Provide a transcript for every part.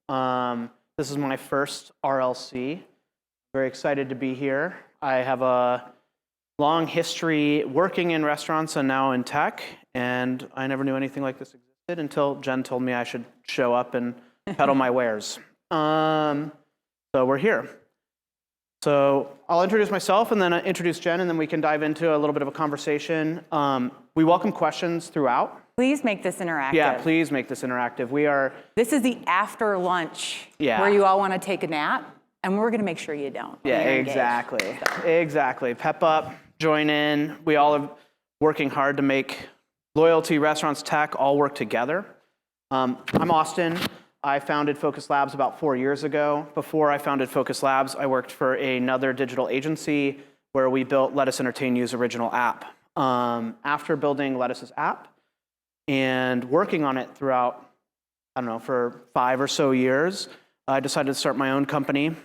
This is my first RLC. Very excited to be here. I have a long history working in restaurants and now in tech, and I never knew anything like this existed until Jen told me I should show up and peddle my wares. So we're here. So I'll introduce myself and then introduce Jen, and then we can dive into a little bit of a conversation. We welcome questions throughout. Please make this interactive. Yeah, please make this interactive. This is the after lunch where you all want to take a nap, and we're going to make sure you don't. Yeah, exactly. Exactly. Pep up, join in. We all are working hard to make loyalty, restaurants, tech all work together. I'm Austin. I founded Focus Labs about 4 years ago. Before I founded Focus Labs, I worked for another digital agency where we built Let Us Entertain You's original app. After building Lettuce's app and working on it throughout, for 5 or so years, I decided to start my own company.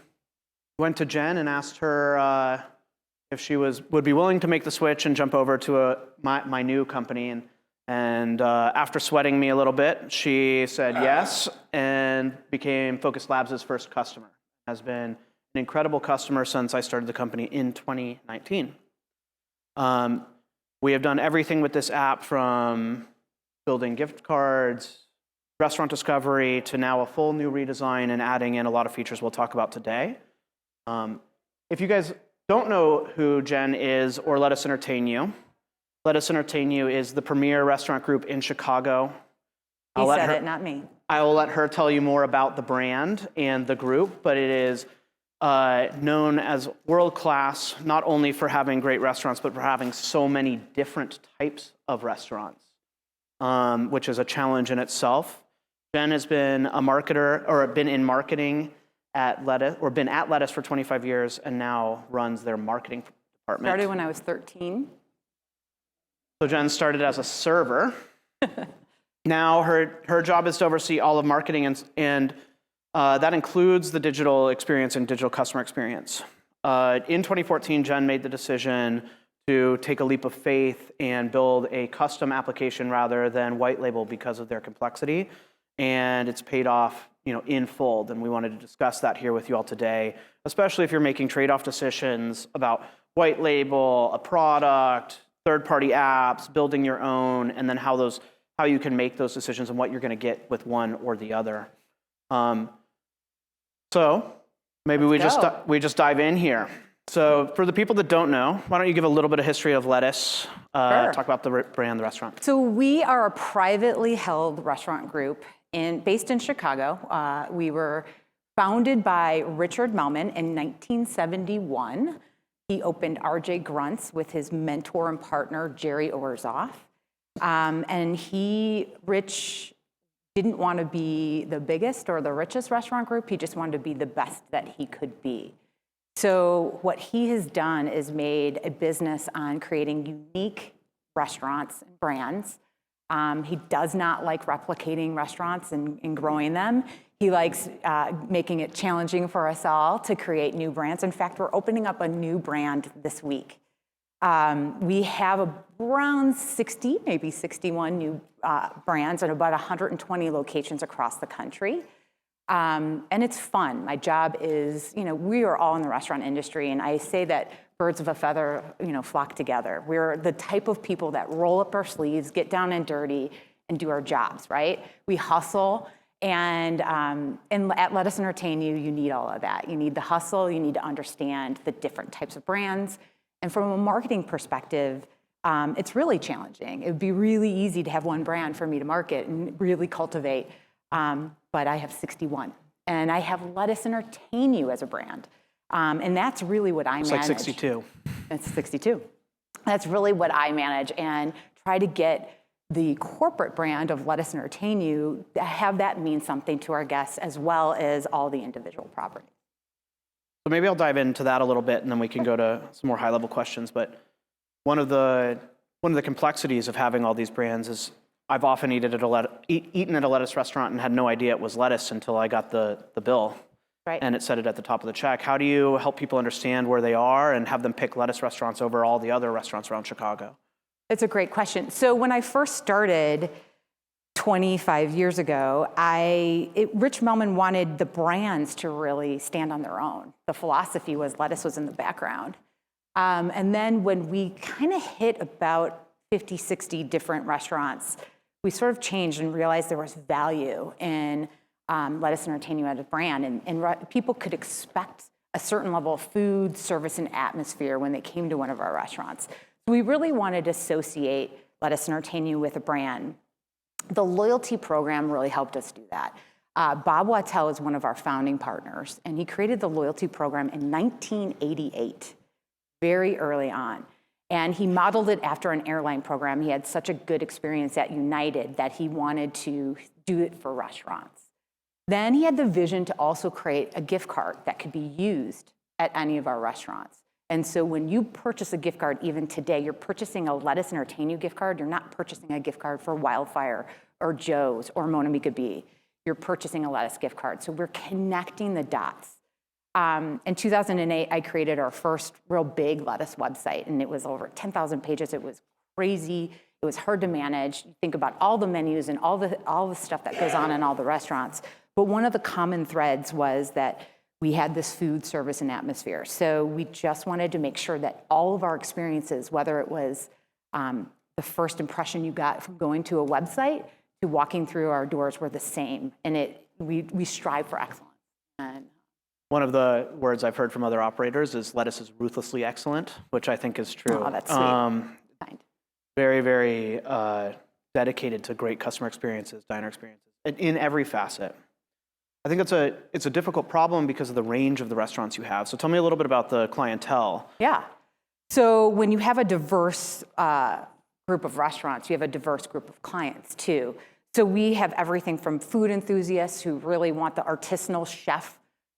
Went to Jen and asked her if she would be willing to make the switch and jump over to my new company. And after sweating me a little bit, she said yes and became Focus Labs' first customer. Has been an incredible customer since I started the company in 2019. We have done everything with this app from building gift cards, restaurant discovery, to now a full new redesign and adding in a lot of features we'll talk about today. If you guys don't know who Jen is or Let Us Entertain You, Let Us Entertain You is the premier restaurant group in Chicago. He said it, not me. I will let her tell you more about the brand and the group, but it is known as world-class, not only for having great restaurants, but for having so many different types of restaurants, which is a challenge in itself. Jen has been a marketer, or been in marketing at Lettuce, or been at Lettuce for 25 years, and now runs their marketing department. Started when I was 13. So Jen started as a server. Now her job is to oversee all of marketing, and that includes the digital experience and digital customer experience. In 2014, Jen made the decision to take a leap of faith and build a custom application rather than white label because of their complexity, and it's paid off, in full. And we wanted to discuss that here with you all today, especially if you're making trade-off decisions about white label, a product, third-party apps, building your own, and then how you can make those decisions and what you're going to get with one or the other. So maybe we just dive in here. So for the people that don't know, why don't you give a little bit of history of Lettuce, Sure. Talk about the brand, the restaurant. So we are a privately held restaurant group based in Chicago. We were founded by Richard Melman in 1971. He opened RJ Grunt's with his mentor and partner, Jerry Orzoff. And Rich didn't want to be the biggest or the richest restaurant group. He just wanted to be the best that he could be. So what he has done is made a business on creating unique restaurants and brands. He does not like replicating restaurants and growing them. He likes making it challenging for us all to create new brands. In fact, we're opening up a new brand this week. We have around 60, maybe 61 new brands and about 120 locations across the country. And it's fun. My job is, we are all in the restaurant industry, and I say that birds of a feather, flock together. We're the type of people that roll up our sleeves, get down and dirty, and do our jobs, right? We hustle. And at Let Us Entertain You, you need all of that. You need the hustle. You need to understand the different types of brands. And from a marketing perspective, it's really challenging. It would be really easy to have one brand for me to market and really cultivate. But I have 61. And I have Let Us Entertain You as a brand. And that's really what I manage. It's like 62. It's 62. That's really what I manage, and try to get the corporate brand of Let Us Entertain You, have that mean something to our guests as well as all the individual properties. So maybe I'll dive into that a little bit, and then we can go to some more high-level questions. But one of the complexities of having all these brands is I've often eaten at a lettuce restaurant and had no idea it was lettuce until I got the bill. Right. And it said it at the top of the check. How do you help people understand where they are and have them pick lettuce restaurants over all the other restaurants around Chicago? It's a great question. So when I first started, 25 years ago, Rich Melman wanted the brands to really stand on their own. The philosophy was lettuce was in the background. And then when we kind of hit about 50, 60 different restaurants, we sort of changed and realized there was value in Lettuce Entertain You as a brand. And people could expect a certain level of food, service, and atmosphere when they came to one of our restaurants. So we really wanted to associate Lettuce Entertain You with a brand. The loyalty program really helped us do that. Bob Wattell is one of our founding partners, and he created the loyalty program in 1988, very early on. And he modeled it after an airline program. He had such a good experience at United that he wanted to do it for restaurants. Then he had the vision to also create a gift card that could be used at any of our restaurants. And so when you purchase a gift card, even today, you're purchasing a Lettuce Entertain You gift card. You're not purchasing a gift card for Wildfire or Joe's or Mona Mika B. You're purchasing a lettuce gift card. So we're connecting the dots. In 2008, I created our first real big lettuce website, and it was over 10,000 pages. It was crazy. It was hard to manage. You think about all the menus and all the stuff that goes on in all the restaurants. But one of the common threads was that we had this food, service, and atmosphere. So we just wanted to make sure that all of our experiences, whether it was the first impression you got from going to a website to walking through our doors, were the same. And we strive for excellence. And one of the words I've heard from other operators is lettuce is ruthlessly excellent, which I think is true. Oh, that's sweet. Kind. Very, very dedicated to great customer experiences, diner experiences, in every facet. I think it's a difficult problem because of the range of the restaurants you have. So tell me a little bit about the clientele. Yeah. So when you have a diverse group of restaurants, you have a diverse group of clients too. So we have everything from food enthusiasts who really want the artisanal chef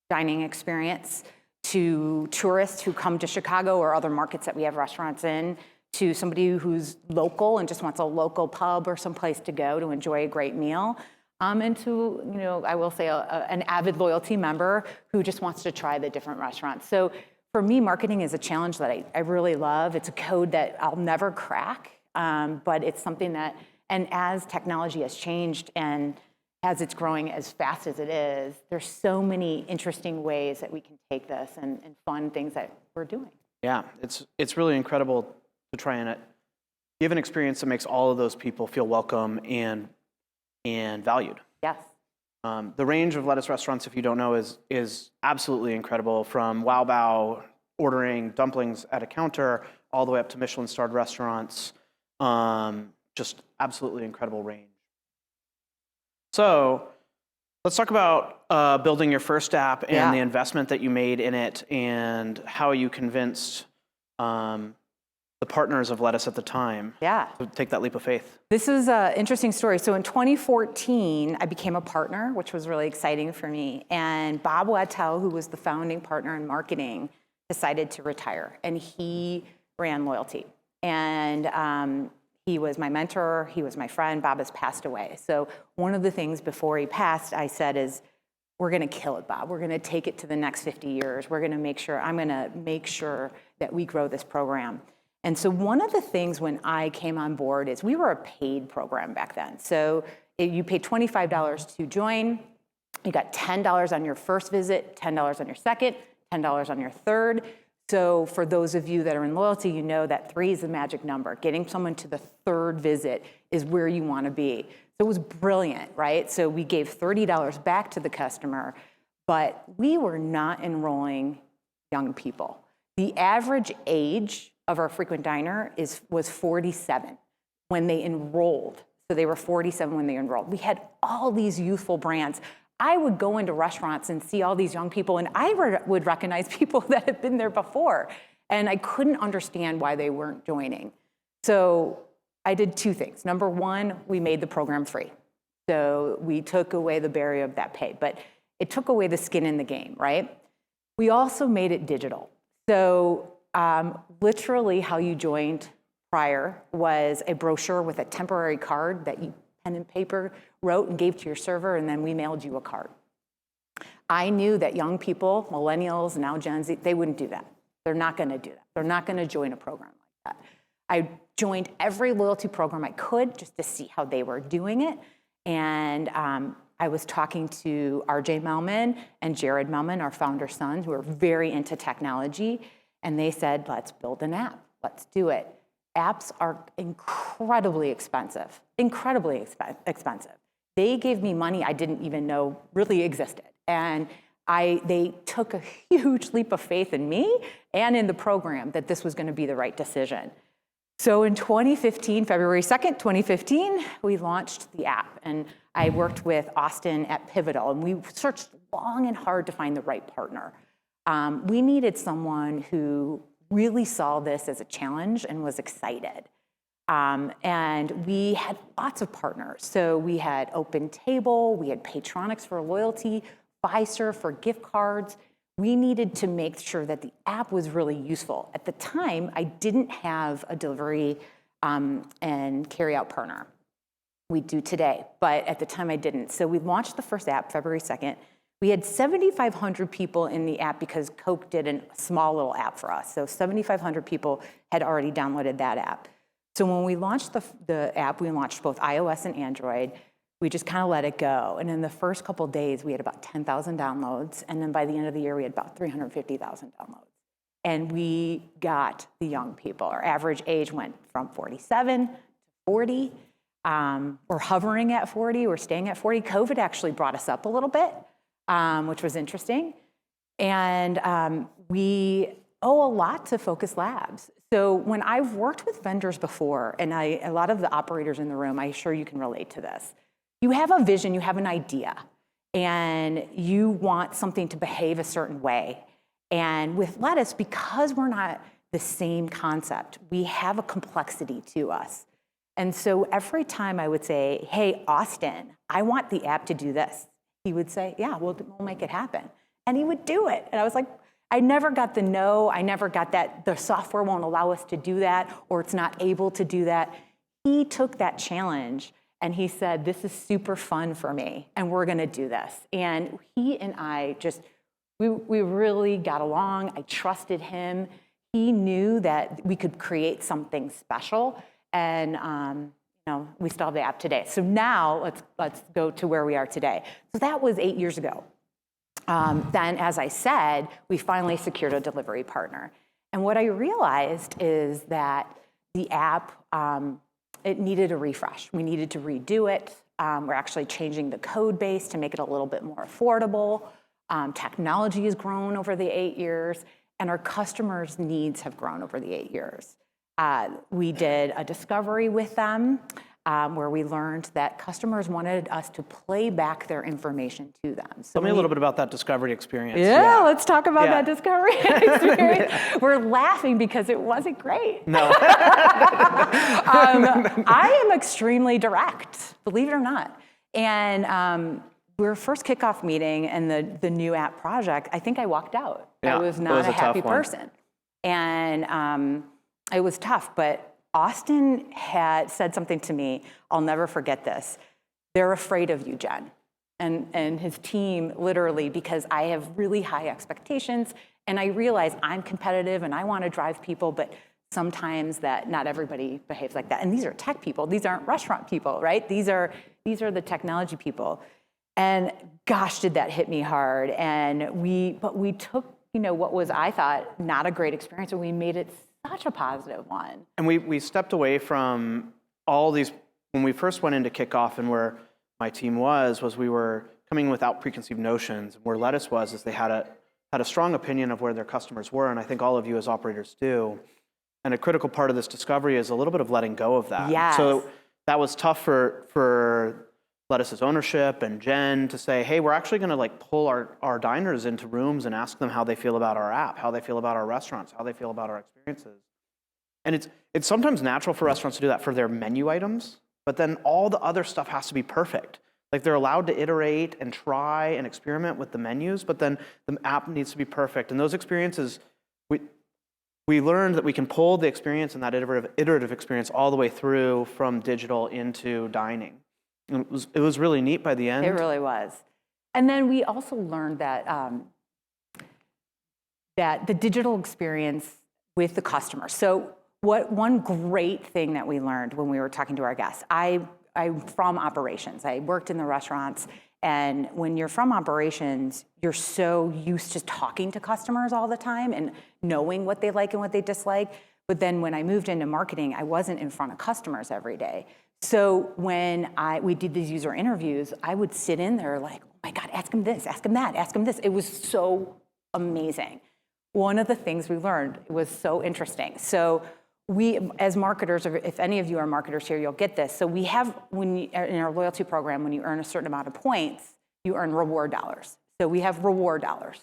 dining experience, to tourists who come to Chicago or other markets that we have restaurants in, to somebody who's local and just wants a local pub or someplace to go to enjoy a great meal. And to, I will say an avid loyalty member who just wants to try the different restaurants. So for me, marketing is a challenge that I really love. It's a code that I'll never crack, but it's something that, and as technology has changed and as it's growing as fast as it is, there's so many interesting ways that we can take this and fun things that we're doing. Yeah, it's really incredible to try and give an experience that makes all of those people feel welcome and valued. Yes. The range of lettuce restaurants, if you don't know, is absolutely incredible. From Wow Bao ordering dumplings at a counter all the way up to Michelin-starred restaurants. Just absolutely incredible range. So let's talk about building your first app and the investment that you made in it and how you convinced the partners of Lettuce at the time to take that leap of faith. This is an interesting story. So in 2014, I became a partner, which was really exciting for me. And Bob Wattell, who was the founding partner in marketing, decided to retire. And he ran loyalty. And he was my mentor. He was my friend. Bob has passed away. So one of the things before he passed, I said is, we're going to kill it, Bob. We're going to take it to the next 50 years. I'm going to make sure that we grow this program. And so one of the things when I came on board is we were a paid program back then. So you paid $25 to join. You got $10 on your first visit, $10 on your second, $10 on your third. So for those of you that are in loyalty, you know that 3 is the magic number. Getting someone to the third visit is where you want to be. So it was brilliant, right? So we gave $30 back to the customer, but we were not enrolling young people. The average age of our frequent diner was 47 when they enrolled. So they were 47 when they enrolled. We had all these youthful brands. I would go into restaurants and see all these young people, and I would recognize people that had been there before. And I couldn't understand why they weren't joining. So I did 2 things. Number 1, we made the program free. So we took away the barrier of that pay, but it took away the skin in the game, right? We also made it digital. So literally how you joined prior was a brochure with a temporary card that you pen and paper wrote and gave to your server, and then we mailed you a card. I knew that young people, millennials, now Gen Z, they wouldn't do that. They're not going to do that. They're not going to join a program like that. I joined every loyalty program I could just to see how they were doing it. And I was talking to RJ Melman and Jared Melman, our founder sons, who are very into technology. And they said, let's build an app. Let's do it. Apps are incredibly expensive, incredibly expensive. They gave me money I didn't even know really existed. And they took a huge leap of faith in me and in the program that this was going to be the right decision. So in 2015, February 2nd, 2015, we launched the app. And I worked with Austin at Pivotal, and we searched long and hard to find the right partner. We needed someone who really saw this as a challenge and was excited. And we had lots of partners. So we had OpenTable, we had Paytronics for loyalty, Fiserv for gift cards. We needed to make sure that the app was really useful. At the time, I didn't have a delivery and carry-out partner. We do today, but at the time I didn't. So we launched the first app February 2nd. We had 7,500 people in the app because Coke did a small little app for us. So 7,500 people had already downloaded that app. So when we launched the app, we launched both iOS and Android. We just kind of let it go. And in the first couple of days, we had about 10,000 downloads. And then by the end of the year, we had about 350,000 downloads. And we got the young people. Our average age went from 47 to 40. We're hovering at 40. We're staying at 40. COVID actually brought us up a little bit, which was interesting. And we owe a lot to Focus Labs. So when I've worked with vendors before, and a lot of the operators in the room, I'm sure you can relate to this. You have a vision, you have an idea, and you want something to behave a certain way. And with Lettuce, because we're not the same concept, we have a complexity to us. And so every time I would say, hey, Austin, I want the app to do this, he would say, yeah, we'll make it happen. And he would do it. And I was like, I never got the no, I never got that the software won't allow us to do that, or it's not able to do that. He took that challenge and he said, this is super fun for me, and we're gonna do this. And he and I just, we really got along. I trusted him. He knew that we could create something special, and we still have the app today. So now let's go to where we are today. So that was 8 years ago. Then, as I said, we finally secured a delivery partner. And what I realized is that the app, it needed a refresh. We needed to redo it. We're actually changing the code base to make it a little bit more affordable. Technology has grown over the 8 years, and our customers' needs have grown over the 8 years. We did a discovery with them where we learned that customers wanted us to play back their information to them. So Tell me a little bit about that discovery experience. Yeah, let's talk about that discovery experience. We're laughing because it wasn't great. No. I am extremely direct, believe it or not. And our first kickoff meeting and the new app project, I think I walked out. Yeah, I was not a happy tough one. person. And it was tough, but Austin had said something to me, I'll never forget this. They're afraid of you, Jen. And his team, literally, because I have really high expectations, and I realize I'm competitive and I want to drive people, but sometimes that not everybody behaves like that. And these are tech people. These aren't restaurant people, right? These are the technology people. And gosh, did that hit me hard. And we took, what was, I thought, not a great experience, and we made it such a positive one. And we stepped away from all these, when we first went into kickoff and where my team was we were coming without preconceived notions. Where Lettuce was is they had a strong opinion of where their customers were, and I think all of you as operators do. And a critical part of this discovery is a little bit of letting go of that. Yes. So that was tough for Lettuce's ownership and Jen to say, hey, we're actually gonna pull our diners into rooms and ask them how they feel about our app, how they feel about our restaurants, how they feel about our experiences. And it's sometimes natural for restaurants to do that for their menu items, but then all the other stuff has to be perfect. They're allowed to iterate and try and experiment with the menus, but then the app needs to be perfect. And those experiences, we learned that we can pull the experience and that iterative experience all the way through from digital into dining. And it was really neat by the end. It really was. And then we also learned that that the digital experience with the customer. So one great thing that we learned when we were talking to our guests, I I'm from operations. I worked in the restaurants. And when you're from operations, you're so used to talking to customers all the time and knowing what they like and what they dislike. But then when I moved into marketing, I wasn't in front of customers every day. So when we did these user interviews, I would sit in there like, oh my God, ask him this, ask him that, ask him this. It was so amazing. One of the things we learned was so interesting. So we, as marketers, or if any of you are marketers here, you'll get this. So we have, in our loyalty program, when you earn a certain amount of points, you earn reward dollars. So we have reward dollars.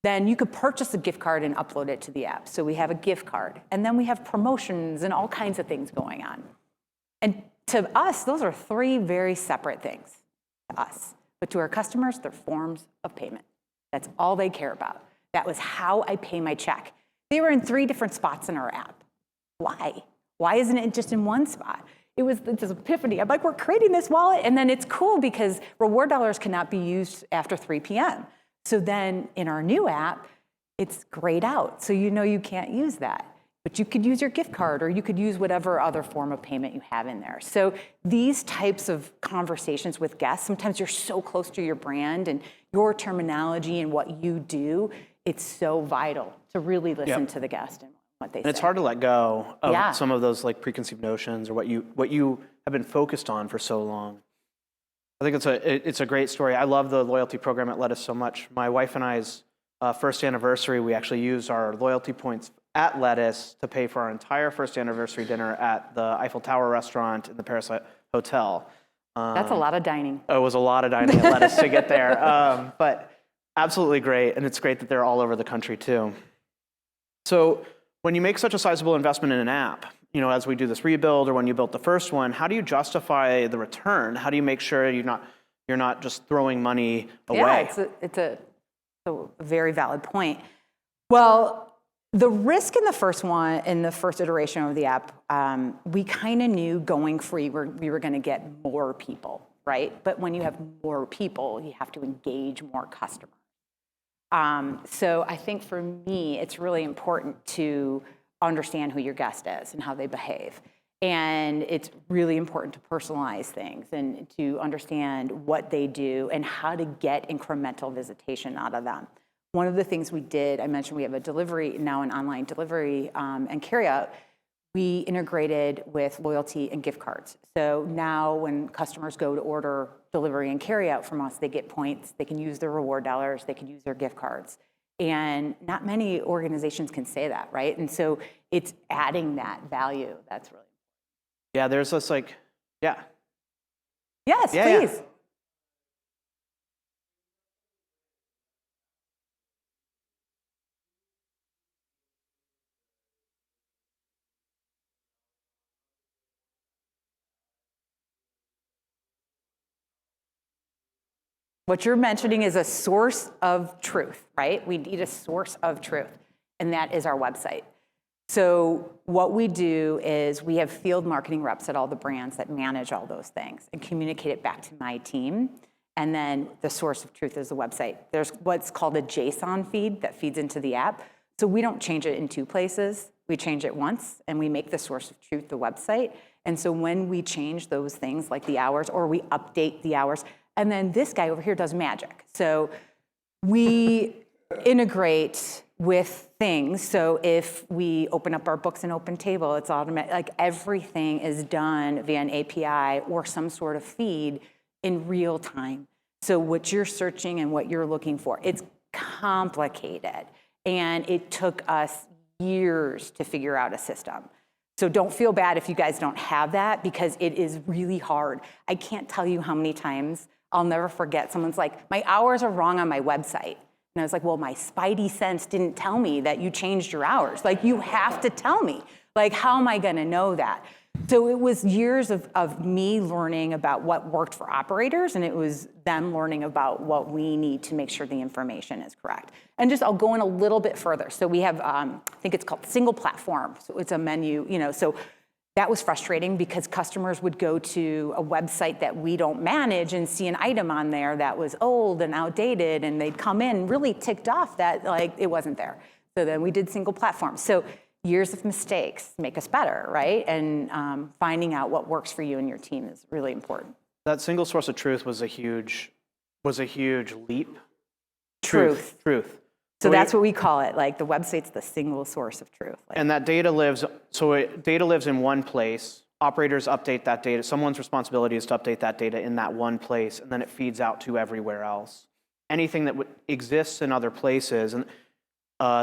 Then you could purchase a gift card and upload it to the app. So we have a gift card. And then we have promotions and all kinds of things going on. And to us, those are three very separate things to us. But to our customers, they're forms of payment. That's all they care about. That was how I pay my check. They were in 3 different spots in our app. Why? Why isn't it just in one spot? It was this epiphany. I'm like, we're creating this wallet. And then it's cool because reward dollars cannot be used after 3 p.m. So then in our new app, it's grayed out. So you know you can't use that. But you could use your gift card, or you could use whatever other form of payment you have in there. So these types of conversations with guests, sometimes you're so close to your brand and your terminology and what you do, it's so vital to really listen to the guest and what they say. And it's hard to let go of some of those like preconceived notions or what you have been focused on for so long. I think it's a great story. I love the loyalty program. It led us so much. My wife and I's first anniversary, we actually used our loyalty points at Lettuce to pay for our entire first anniversary dinner at the Eiffel Tower restaurant in the Paris Hotel. That's a lot of dining. It was a lot of dining at Lettuce to get there, but absolutely great, and it's great that they're all over the country too. So when you make such a sizable investment in an app, you know, as we do this rebuild or when you built the first one, how do you justify the return? How do you make sure you're not just throwing money away? Yeah, it's a very valid point. Well, the risk in the first one, in the first iteration of the app, we kind of knew going free we were going to get more people, right? But when you have more people, you have to engage more customers. So I think for me, it's really important to understand who your guest is and how they behave. And it's really important to personalize things and to understand what they do and how to get incremental visitation out of them. One of the things we did, I mentioned we have a delivery, now an online delivery and carryout. We integrated with loyalty and gift cards. So now when customers go to order delivery and carryout from us, they get points, they can use their reward dollars, they can use their gift cards. And not many organizations can say that, right? And so it's adding that value. That's really important. Yeah, there's this Yes, yeah, please. Yeah. What you're mentioning is a source of truth, right? We need a source of truth, and that is our website. So what we do is we have field marketing reps at all the brands that manage all those things and communicate it back to my team. And then the source of truth is the website. There's what's called a JSON feed that feeds into the app. So we don't change it in 2 places. We change it once, and we make the source of truth the website. And so when we change those things like the hours, or we update the hours, and then this guy over here does magic. So we integrate with things. So if we open up our books in Open Table, it's automatic. Like everything is done via an API or some sort of feed in real time. So what you're searching and what you're looking for, it's complicated. And it took us years to figure out a system. So don't feel bad if you guys don't have that, because it is really hard. I can't tell you how many times I'll never forget. Someone's like, my hours are wrong on my website. And I was like, well, my spidey sense didn't tell me that you changed your hours. Like, you have to tell me. Like, how am I going to know that? So it was years of me learning about what worked for operators, and it was them learning about what we need to make sure the information is correct. And just, I'll go in a little bit further. So we have, I think it's called single platform. So it's a menu, so that was frustrating because customers would go to a website that we don't manage and see an item on there that was old and outdated, and they'd come in really ticked off that like it wasn't there. So then we did single platform. So years of mistakes make us better, right? And finding out what works for you and your team is really important. That single source of truth was a huge leap. Truth. Truth. So that's what we call it. Like the website's the single source of truth. Like, And that data lives, data lives in one place. Operators update that data. Someone's responsibility is to update that data in that one place, and then it feeds out to everywhere else. Anything that exists in other places, and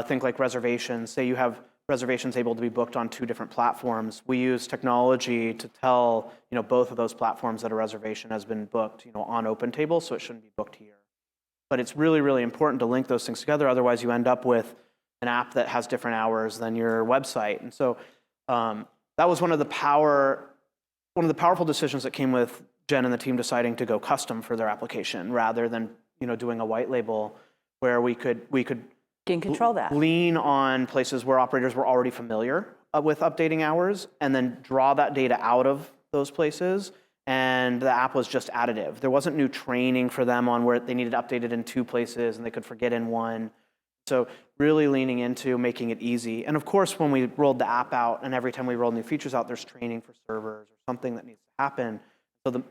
think like reservations. Say you have reservations able to be booked on 2 different platforms. We use technology to tell both of those platforms that a reservation has been booked on OpenTable, so it shouldn't be booked here. But it's really, really important to link those things together. Otherwise, you end up with an app that has different hours than your website. And so that was one of the powerful decisions that came with Jen and the team deciding to go custom for their application rather than doing a white label where we could can control that. Lean on places where operators were already familiar with updating hours and then draw that data out of those places. And the app was just additive. There wasn't new training for them on where they needed updated in 2 places and they could forget in one. So really leaning into making it easy. And of course, when we rolled the app out and every time we roll new features out, there's training for servers or something that needs to happen. So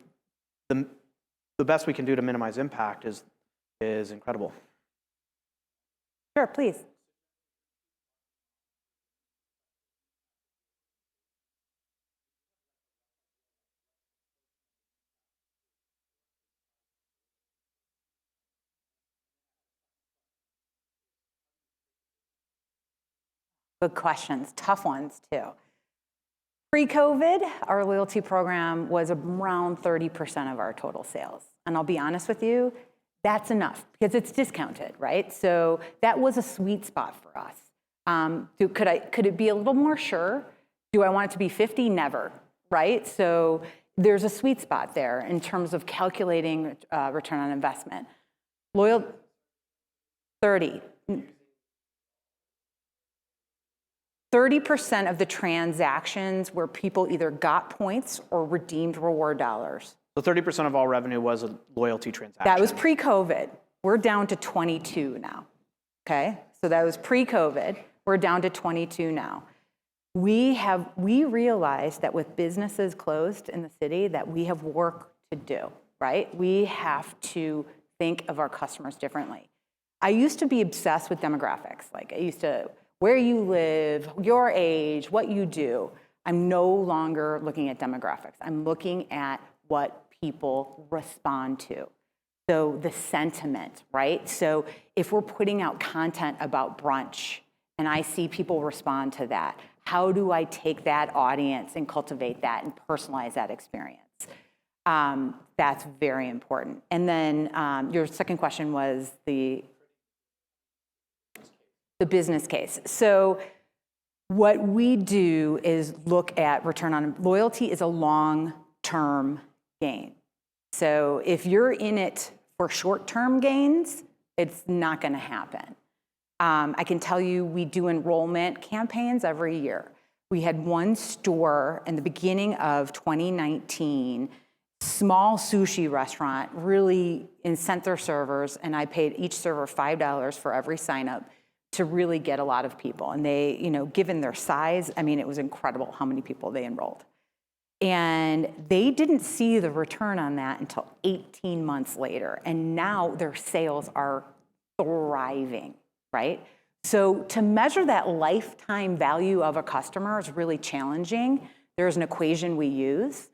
the best we can do to minimize impact is incredible. Sure, please. Good questions, tough ones too. Pre-COVID, our loyalty program was around 30% of our total sales. And I'll be honest with you, that's enough because it's discounted, right? So that was a sweet spot for us. Could it be a little more? Sure. Do I want it to be 50? Never, right? So there's a sweet spot there in terms of calculating return on investment. 30. 30% of the transactions where people either got points or redeemed reward dollars. So 30% of all revenue was a loyalty transaction. That was pre-COVID. We're down to 22 now, okay? So that was pre-COVID. We're down to 22 now. We realized that with businesses closed in the city that we have work to do, right? We have to think of our customers differently. I used to be obsessed with demographics. Like I used to, where you live, your age, what you do. I'm no longer looking at demographics. I'm looking at what people respond to. So the sentiment, right? So if we're putting out content about brunch and I see people respond to that, how do I take that audience and cultivate that and personalize that experience? That's very important. And then your second question was the business case. So what we do is look at return on loyalty is a long-term gain. So if you're in it for short-term gains, it's not going to happen. I can tell you we do enrollment campaigns every year. We had one store in the beginning of 2019, small sushi restaurant, really incent their servers, and I paid each server $5 for every sign up to really get a lot of people. And they, given their size, I mean, it was incredible how many people they enrolled. And they didn't see the return on that until 18 months later. And now their sales are thriving, right? So to measure that lifetime value of a customer is really challenging. There's an equation we use,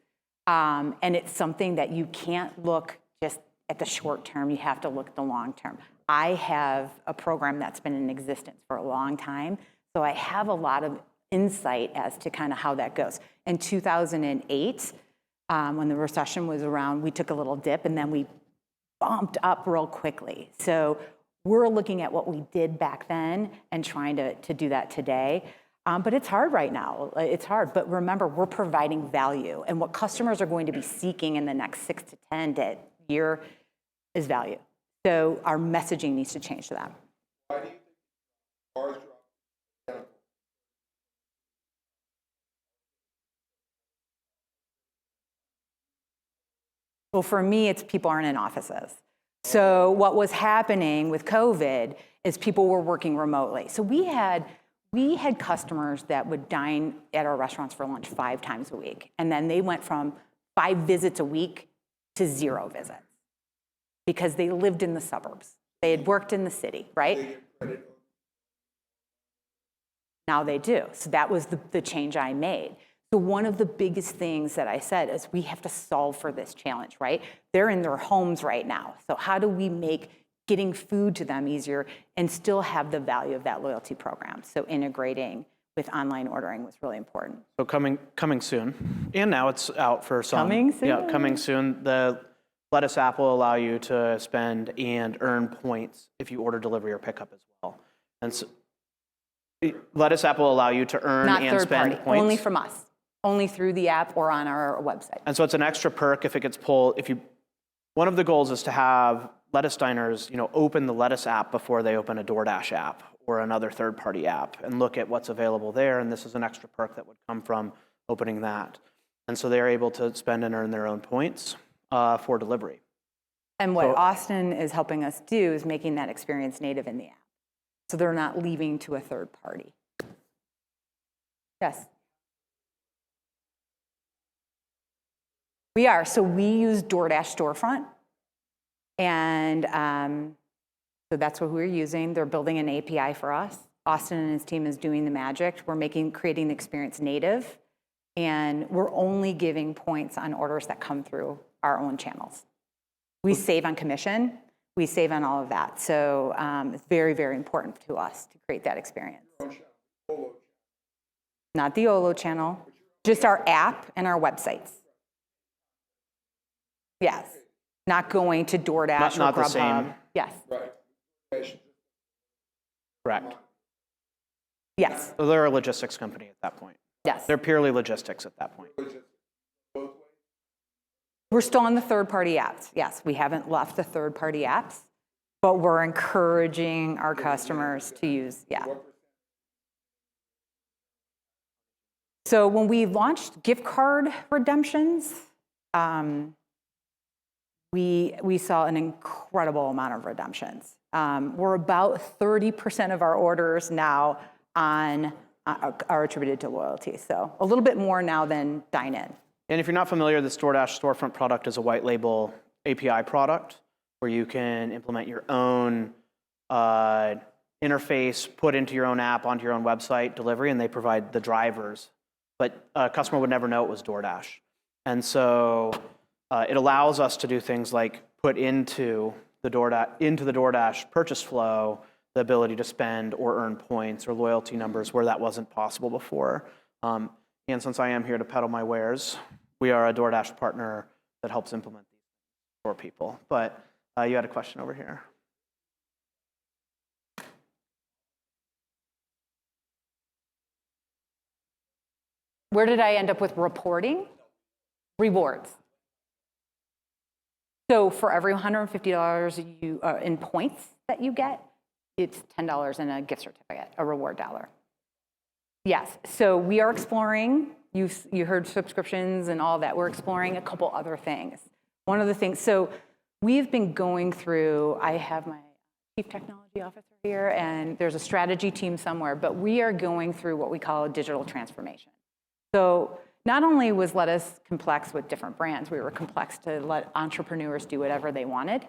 and it's something that you can't look just at the short term. You have to look at the long term. I have a program that's been in existence for a long time, so I have a lot of insight as to kind of how that goes. In 2008, when the recession was around, we took a little dip and then we bumped up real quickly. So we're looking at what we did back then and trying to do that today. But it's hard right now. It's hard. But remember, we're providing value. And what customers are going to be seeking in the next 6 to 10 year is value. So our messaging needs to change to that. Why do you think bars drop? Well, for me, it's people aren't in offices. So what was happening with COVID is people were working remotely. So we had we had customers that would dine at our restaurants for lunch 5 times a week. And then they went from 5 visits a week to 0 visits because they lived in the suburbs. They had worked in the city, right? Now they do. So that was the change I made. So one of the biggest things that I said is we have to solve for this challenge, right? They're in their homes right now. So how do we make getting food to them easier and still have the value of that loyalty program? So integrating with online ordering was really important. So coming soon, and now it's out for some. Coming soon. Yeah, coming soon. The Lettuce app will allow you to spend and earn points if you order delivery or pickup as well. And so, Lettuce app will allow you to earn Not and third spend party, points. only from us, only through the app or on our website. And so it's an extra perk if it gets pulled. One of the goals is to have Lettuce diners, open the Lettuce app before they open a DoorDash app or another third-party app and look at what's available there. And this is an extra perk that would come from opening that. And so they're able to spend and earn their own points for delivery. And what Austin is helping us do is making that experience native in the app. So they're not leaving to a third party. Yes. We are. So we use DoorDash Storefront. And so that's what we're using. They're building an API for us. Austin and his team is doing the magic. We're creating the experience native. And we're only giving points on orders that come through our own channels. We save on commission. We save on all of that. So it's very, very important to us to create that experience. Not the Olo channel, just our app and our websites. Yes. Not going to DoorDash Not or Grubhub. the same. Yes. Right. Correct. Yes. So they're a logistics company at that point. Yes. They're purely logistics at that point. We're still on the third-party apps. Yes, we haven't left the third-party apps, but we're encouraging our customers to use, So when we launched gift card redemptions, we saw an incredible amount of redemptions. We're about 30% of our orders now are attributed to loyalty. So a little bit more now than dine-in. And if you're not familiar, this DoorDash Storefront product is a white label API product where you can implement your own interface, put into your own app, onto your own website, delivery, and they provide the drivers. But a customer would never know it was DoorDash. And so it allows us to do things like put into the DoorDash purchase flow the ability to spend or earn points or loyalty numbers where that wasn't possible before. And since I am here to peddle my wares, we are a DoorDash partner that helps implement these for people. But you had a question over here. Where did I end up with reporting? Rewards. So for every $150 in points that you get, it's $10 in a gift certificate, a reward dollar. Yes, so we are exploring, you heard subscriptions and all that. We're exploring a couple other things. One of the things, so we've been going through, I have my chief technology officer here, and there's a strategy team somewhere, but we are going through what we call a digital transformation. So not only was Lettuce complex with different brands, we were complex to let entrepreneurs do whatever they wanted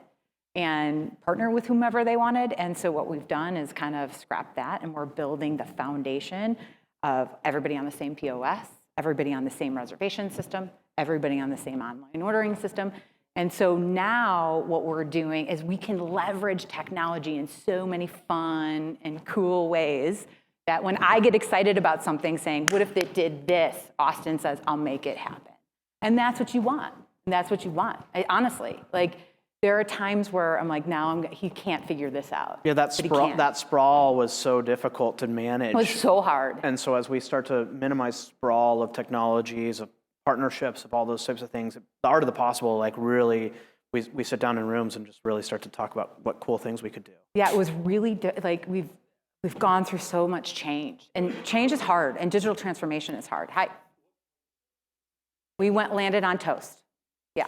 and partner with whomever they wanted. And so what we've done is kind of scrap that, and we're building the foundation of everybody on the same POS, everybody on the same reservation system, everybody on the same online ordering system. And so now what we're doing is we can leverage technology in so many fun and cool ways that when I get excited about something saying, what if it did this? Austin says, I'll make it happen. And that's what you want. And that's what you want. Honestly, there are times where I'm like, he can't figure this out. Yeah, that sprawl was so difficult to manage. It was so hard. And so as we start to minimize sprawl of technologies, of partnerships, of all those types of things, the art of the possible, really, we sit down in rooms and just really start to talk about what cool things we could do. Yeah, it was really, we've gone through so much change. And change is hard, and digital transformation is hard. Hi. We landed on toast. Yeah.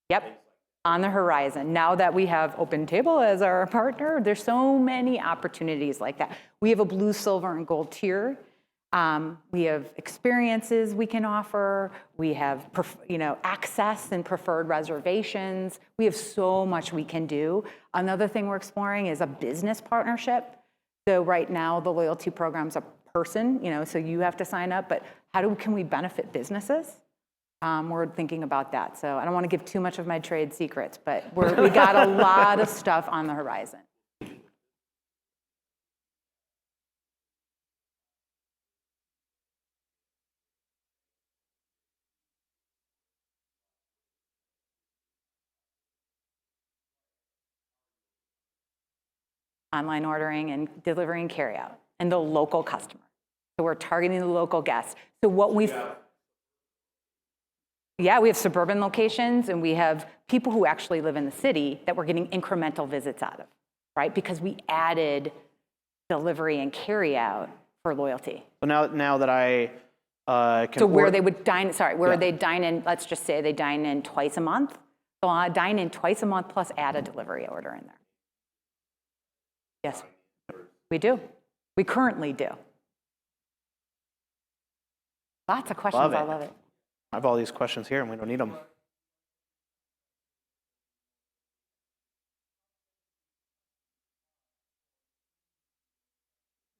Yep, on the horizon. Now that we have Open Table as our partner, there's so many opportunities like that. We have a blue, silver, and gold tier. We have experiences we can offer. We have access and preferred reservations. We have so much we can do. Another thing we're exploring is a business partnership. So right now the loyalty program's a person, so you have to sign up, but can we benefit businesses? We're thinking about that. So I don't want to give too much of my trade secrets, but we got a lot of stuff on the horizon. Online ordering and delivering carryout and the local customer. So we're targeting the local guests. So what we have suburban locations, and we have people who actually live in the city that we're getting incremental visits out of, right? Because we added delivery and carryout for loyalty. So now that I can. So where they would dine, they dine in, let's just say they dine in twice a month. So I'll dine in twice a month plus add a delivery order in there. Yes, we do. We currently do. Lots of questions, I love it. I have all these questions here and we don't need them.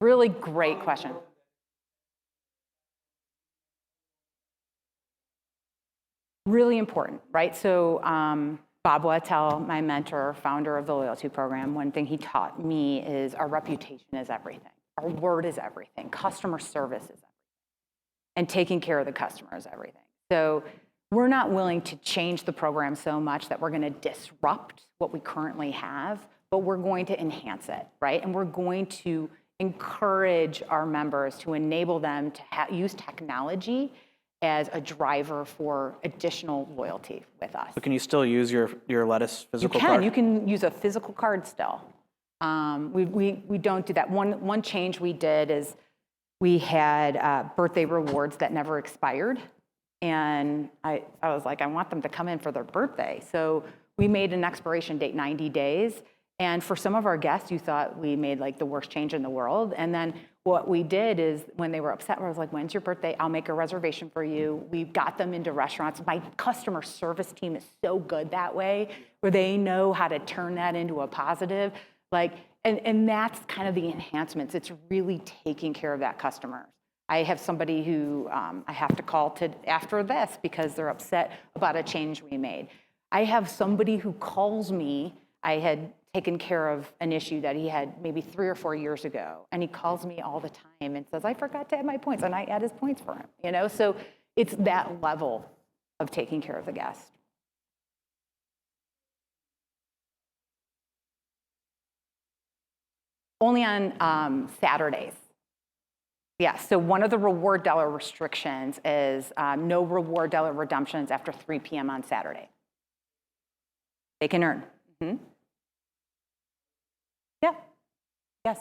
Really great question. Really important, right? So Bob Wattel, my mentor, founder of the loyalty program, one thing he taught me is our reputation is everything. Our word is everything. Customer service is everything. And taking care of the customer is everything. So we're not willing to change the program so much that we're going to disrupt what we currently have, but we're going to enhance it, right? And we're going to encourage our members to enable them to use technology as a driver for additional loyalty with us. So can you still use your lettuce physical card? You can use a physical card still. We don't do that. One change we did is we had birthday rewards that never expired. And I was like, I want them to come in for their birthday. So we made an expiration date 90 days. And for some of our guests, you thought we made like the worst change in the world. And then what we did is when they were upset, I was like, when's your birthday? I'll make a reservation for you. We got them into restaurants. My customer service team is so good that way, where they know how to turn that into a positive. And that's kind of the enhancements. It's really taking care of that customer. I have somebody who I have to call after this because they're upset about a change we made. I have somebody who calls me. I had taken care of an issue that he had maybe 3 or 4 years ago, and he calls me all the time and says, I forgot to add my points, and I add his points for him. So it's that level of taking care of the guest. Only on Saturdays. Yeah, so one of the reward dollar restrictions is no reward dollar redemptions after 3 p.m. on Saturday. They can earn. Mm-hmm. Yeah, yes.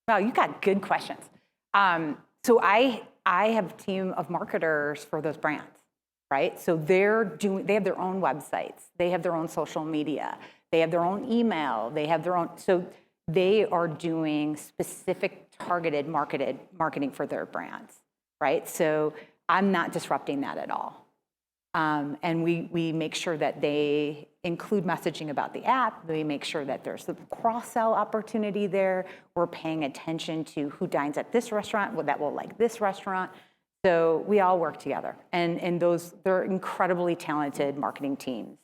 Wow, you got good questions. So I have a team of marketers for those brands, right? So they have their own websites, they have their own social media, they have their own email, so they are doing specific targeted marketing for their brands, right? So I'm not disrupting that at all. And we make sure that they include messaging about the app. We make sure that there's a cross-sell opportunity there. We're paying attention to who dines at this restaurant, that will like this restaurant. So we all work together. And they're incredibly talented marketing teams.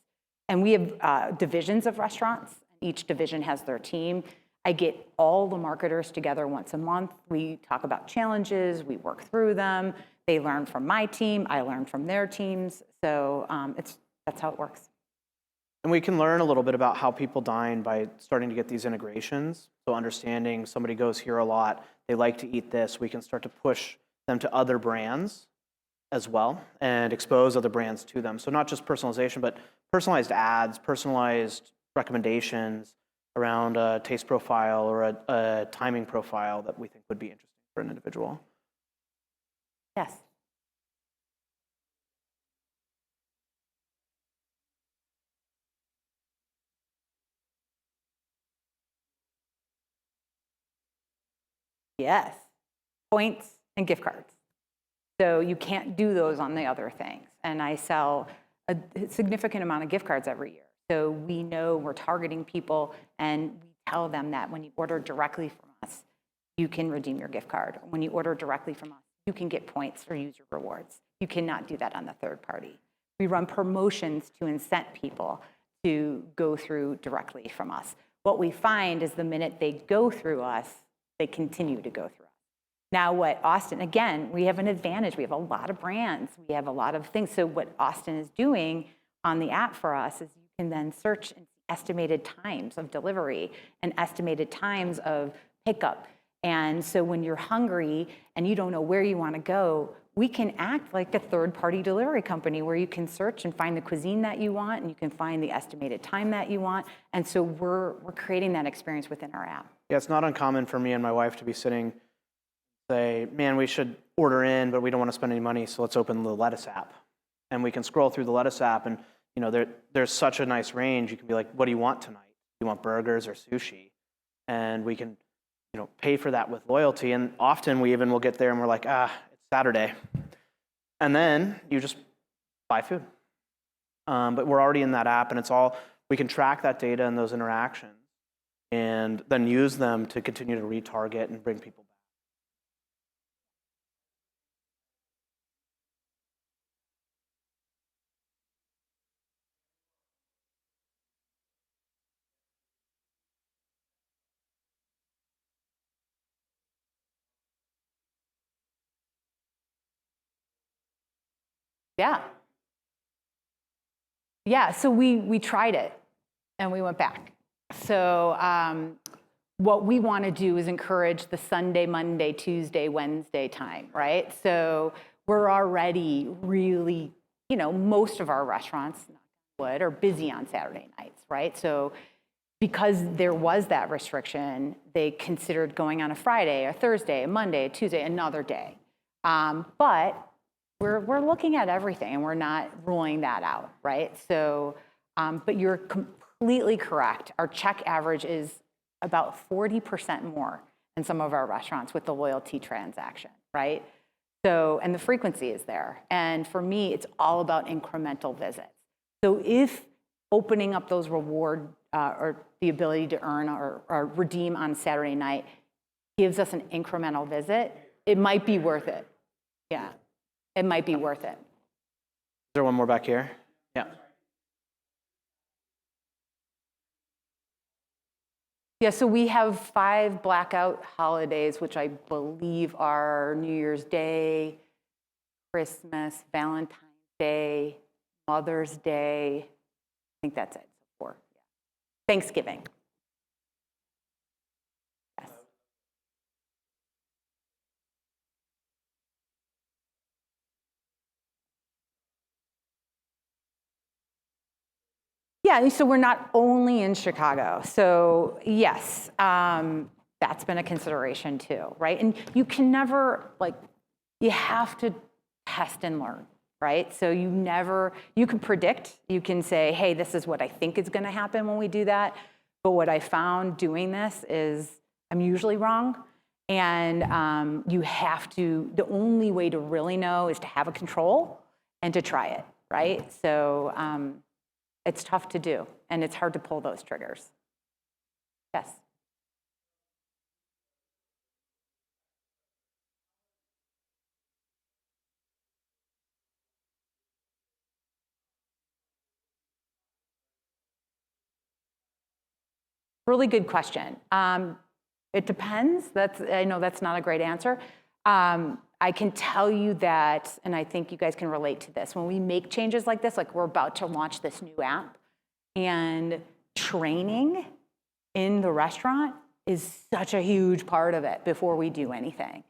And we have divisions of restaurants. Each division has their team. I get all the marketers together once a month. We talk about challenges. We work through them. They learn from my team. I learn from their teams. So that's how it works. And we can learn a little bit about how people dine by starting to get these integrations. So understanding somebody goes here a lot, they like to eat this, we can start to push them to other brands as well and expose other brands to them. So not just personalization, but personalized ads, personalized recommendations around a taste profile or a timing profile that we think would be interesting for an individual. Yes. Yes. Points and gift cards. So you can't do those on the other things. And I sell a significant amount of gift cards every year. So we know we're targeting people, and we tell them that when you order directly from us, you can redeem your gift card. When you order directly from us, you can get points or use your rewards. You cannot do that on the third party. We run promotions to incent people to go through directly from us. What we find is the minute they go through us, they continue to go through us. Now what Austin, again, we have an advantage. We have a lot of brands. We have a lot of things. So what Austin is doing on the app for us is you can then search and see estimated times of delivery and estimated times of pickup. And so when you're hungry and you don't know where you want to go, we can act like a third-party delivery company where you can search and find the cuisine that you want, and you can find the estimated time that you want. And so we're creating that experience within our app. Yeah, it's not uncommon for me and my wife to be sitting, say, man, we should order in, but we don't want to spend any money, so let's open the Lettuce app. And we can scroll through the Lettuce app, and there's such a nice range. You can be like, what do you want tonight? Do you want burgers or sushi? And we can pay for that with loyalty. And often we even will get there and we're like, it's Saturday. And then you just buy food. But we're already in that app, and we can track that data and those interactions and then use them to continue to retarget and bring people back. Yeah. Yeah, so we tried it and we went back. So what we want to do is encourage the Sunday, Monday, Tuesday, Wednesday time, right? So we're already really, most of our restaurants are busy on Saturday nights, right? So because there was that restriction, they considered going on a Friday, a Thursday, a Monday, a Tuesday, another day. But we're looking at everything, and we're not ruling that out, right? So, but you're completely correct. Our check average is about 40% more in some of our restaurants with the loyalty transaction, right? So, and the frequency is there. And for me, it's all about incremental visits. So if opening up those reward or the ability to earn or redeem on Saturday night gives us an incremental visit, it might be worth it. Yeah. It might be worth it. Is there one more back here? Yeah. Yeah, so we have 5 blackout holidays, which I believe are New Year's Day, Christmas, Valentine's Day, Mother's Day. I think that's it. 4. Yeah. Thanksgiving. Yes. Yeah, so we're not only in Chicago. So yes, that's been a consideration too, right? And you can never, you have to test and learn, right? So you can predict, you can say, hey, this is what I think is gonna happen when we do that. But what I found doing this is I'm usually wrong. And the only way to really know is to have a control and to try it, right? So, it's tough to do, and it's hard to pull those triggers. Yes. Really good question. It depends. I know that's not a great answer. I can tell you that, and I think you guys can relate to this, when we make changes like this, like we're about to launch this new app, And training in the restaurant is such a huge part of it before we do anything.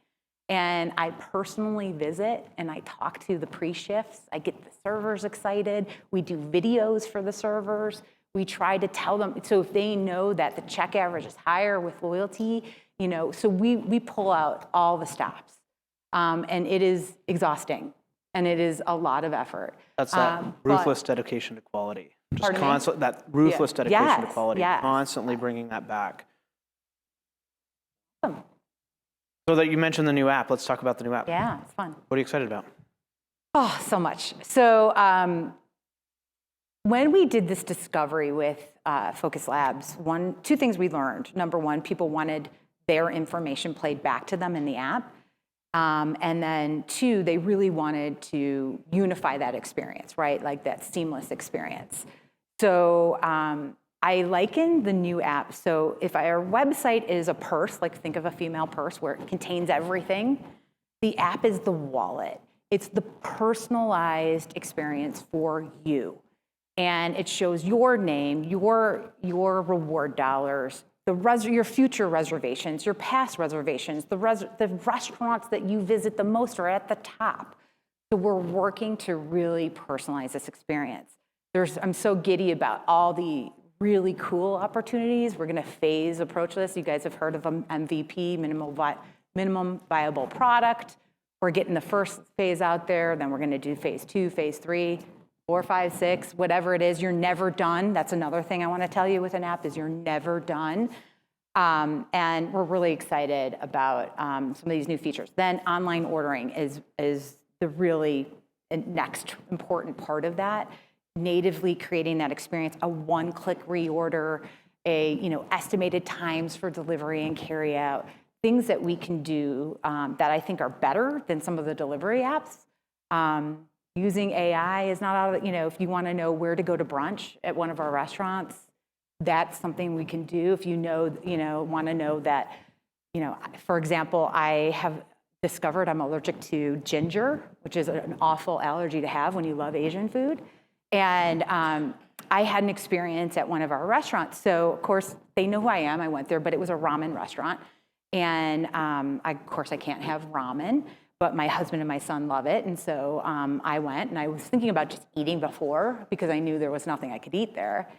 And I personally visit and I talk to the pre-shifts. I get the servers excited. We do videos for the servers. We try to tell them, so if they know that the check average is higher with loyalty, you know, so we pull out all the stops. And it is exhausting and it is a lot of effort. That's that ruthless dedication to quality. Just constant, that ruthless dedication to quality, constantly bringing that back. Awesome. So that you mentioned the new app, let's talk about the new app. Yeah, it's fun. What are you excited about? Oh, so much. So when we did this discovery with Focus Labs, two things we learned. Number one, people wanted their information played back to them in the app. And then two, they really wanted to unify that experience, right? Like that seamless experience. So I liken the new app. So if our website is a purse, like think of a female purse where it contains everything, the app is the wallet. It's the personalized experience for you. And it shows your name, your reward dollars, your future reservations, your past reservations, the restaurants that you visit the most are at the top. So we're working to really personalize this experience. I'm so giddy about all the really cool opportunities. We're gonna phase approach this. You guys have heard of MVP, minimum viable product. We're getting the first phase out there, then we're gonna do phase 2, phase 3, 4, 5, 6, whatever it is. You're never done. That's another thing I wanna tell you with an app is you're never done. And we're really excited about some of these new features. Then online ordering is the really next important part of that. Natively creating that experience, a one-click reorder, estimated times for delivery and carry out, things that we can do that I think are better than some of the delivery apps. Using AI is not out of, if you want to know where to go to brunch at one of our restaurants, that's something we can do. If you want to know that, for example, I have discovered I'm allergic to ginger, which is an awful allergy to have when you love Asian food. And I had an experience at one of our restaurants. So, of course, they know who I am. I went there, but it was a ramen restaurant. And, of course, I can't have ramen, but my husband and my son love it. And so I went, and I was thinking about just eating before because I knew there was nothing I could eat there.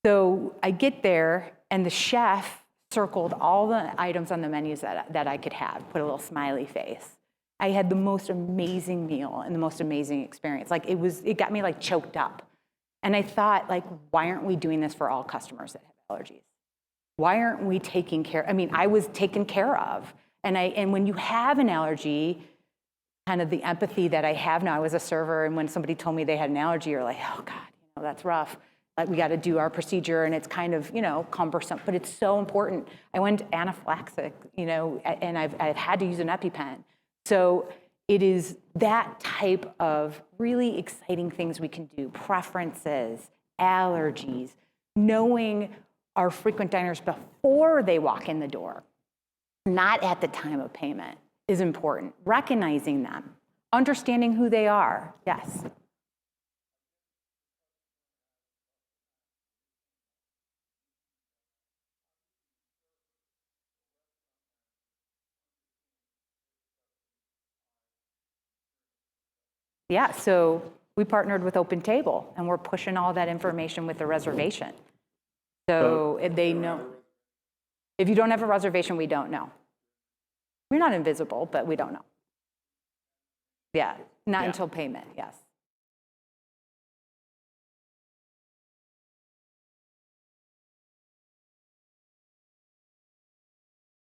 So I get there, and the chef circled all the items on the menus that I could have, put a little smiley face. I had the most amazing meal and the most amazing experience. Like it got me like choked up. And I thought, like, why aren't we doing this for all customers that have allergies? Why aren't we taking care? I mean, I was taken care of. And when you have an allergy, kind of the empathy that I have now, I was a server, and when somebody told me they had an allergy, you're like, oh God, that's rough. Like we got to do our procedure, and it's kind of, cumbersome, but it's so important. I went anaphylaxis, and I've had to use an EpiPen. So it is that type of really exciting things we can do, preferences, allergies, knowing our frequent diners before they walk in the door, not at the time of payment, is important. Recognizing them, understanding who they are, yes. Yeah, so we partnered with Open Table, and we're pushing all that information with the reservation. So if they know. If you don't have a reservation, we don't know. We're not invisible, but we don't know. Yeah, not until payment, yes.